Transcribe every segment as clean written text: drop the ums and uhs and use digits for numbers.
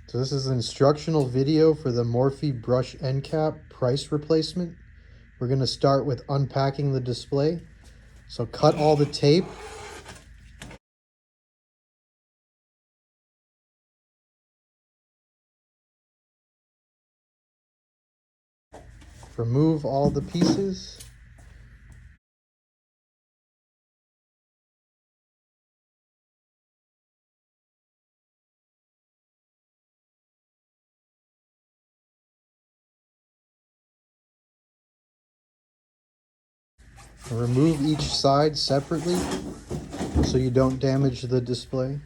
So this is an instructional video for the Morphe Brush Endcap price replacement. We're going to start with unpacking the display. So cut all the tape. Remove all the pieces. Remove each side separately so you don't damage the display.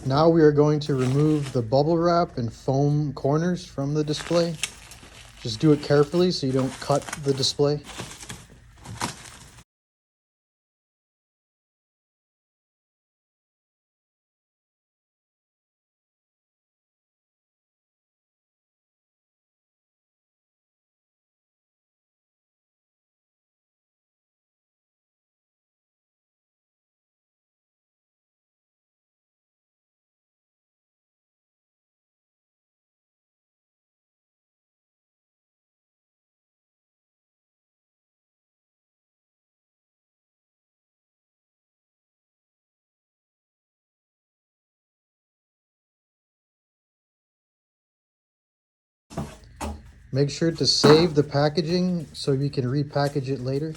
Now we are going to remove the bubble wrap and foam corners from the display. Just do it carefully so you don't cut the display. Make sure to save the packaging so you can repackage it later.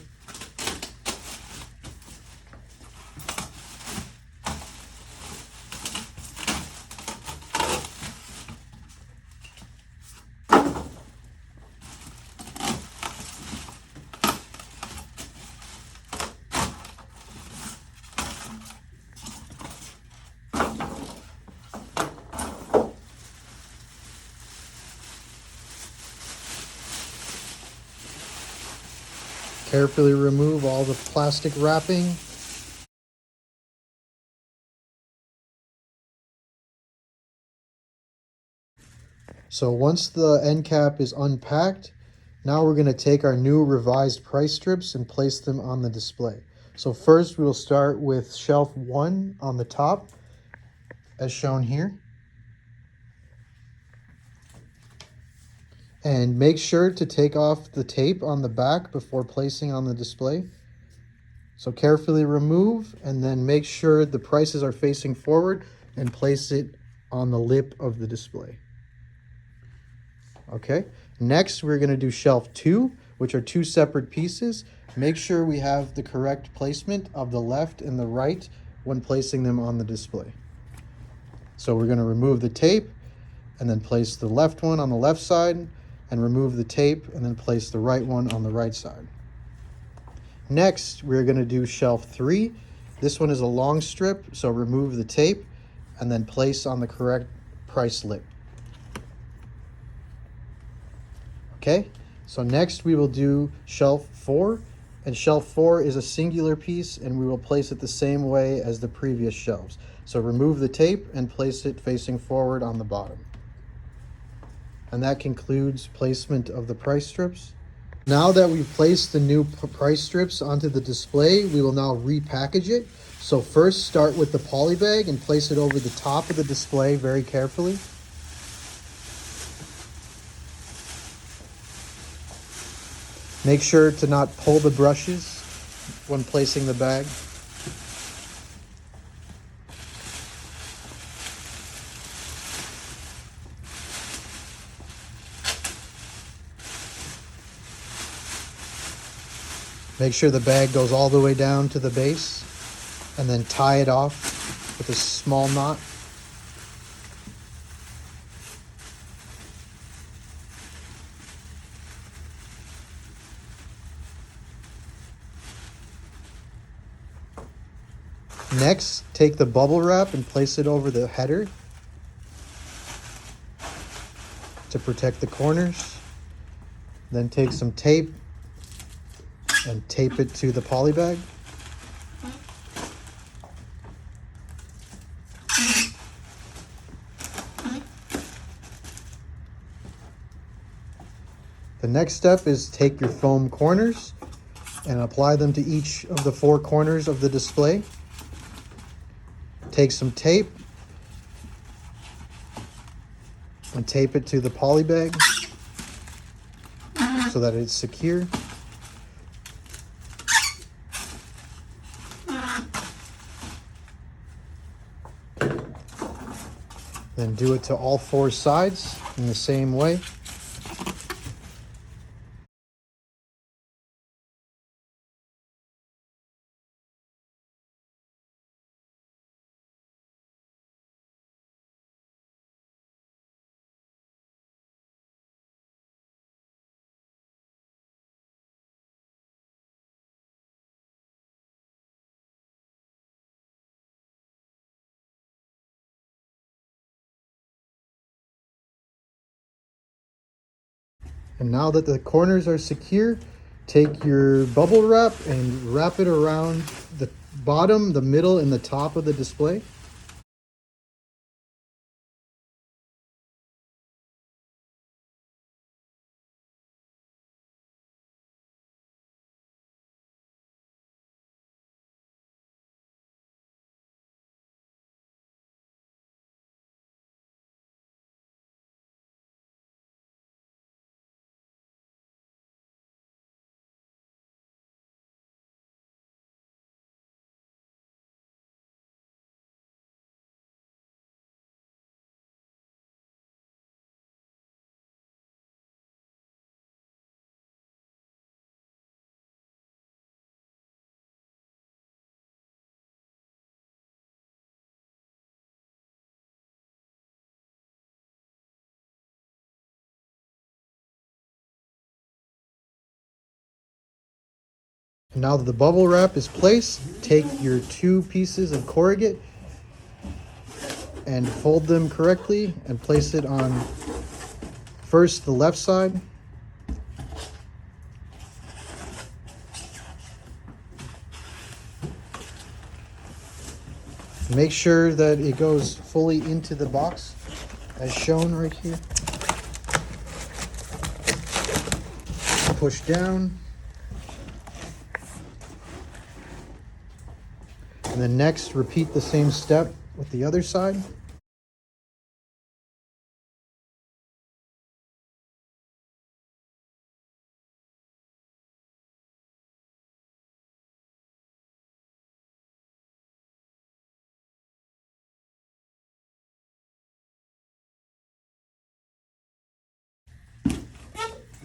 Carefully remove all the plastic wrapping. So once the end cap is unpacked, now we're going to take our new revised price strips and place them on the display. So first we will start with shelf 1 on the top, as shown here. And make sure to take off the tape on the back before placing on the display. So carefully remove and then make sure the prices are facing forward and place it on the lip of the display. Okay, next we're going to do shelf 2, which are 2 separate pieces. Make sure we have the correct placement of the left and the right when placing them on the display. So we're going to remove the tape and then place the left one on the left side, and remove the tape and then place the right one on the right side. Next, we're going to do shelf 3. This one is a long strip, so remove the tape and then place on the correct price lip. Okay, so next we will do shelf 4, and shelf 4 is a singular piece and we will place it the same way as the previous shelves. So remove the tape and place it facing forward on the bottom. And that concludes placement of the price strips. Now that we've placed the new price strips onto the display, we will now repackage it. So first start with the poly bag and place it over the top of the display very carefully. Make sure to not pull the brushes when placing the bag. Make sure the bag goes all the way down to the base and then tie it off with a small knot. Next, take the bubble wrap and place it over the header to protect the corners. Then take some tape and tape it to the poly bag. The next step is take your foam corners and apply them to each of the 4 corners of the display. Take some tape and tape it to the poly bag so that it's secure. Then do it to all 4 sides in the same way. And now that the corners are secure, take your bubble wrap and wrap it around the bottom, the middle, and the top of the display. And now that the bubble wrap is placed, take your 2 pieces of corrugate and fold them correctly and place it on first the left side, make sure that it goes fully into the box as shown right here. Push down. And then next, repeat the same step with the other side.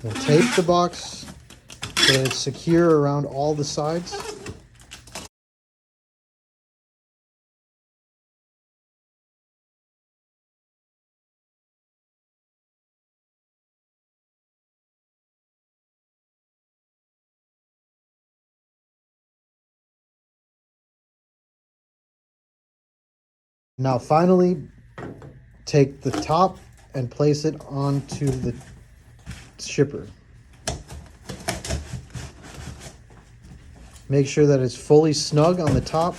Then tape the box so that it's secure around all the sides. Now finally, take the top and place it onto the shipper. Make sure that it's fully snug on the top.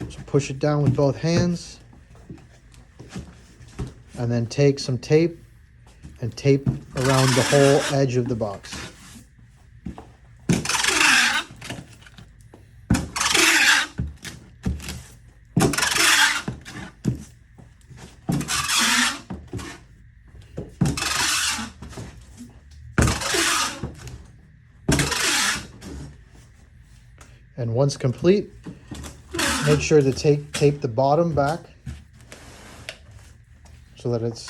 So push it down with both hands. And then take some tape and tape around the whole edge of the box. And once complete, make sure to tape the bottom back so that it's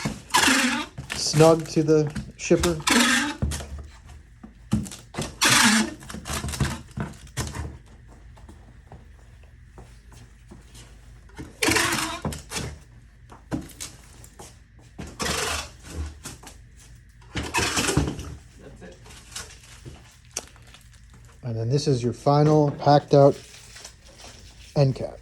snug to the shipper. And then this is your final packed out end cap.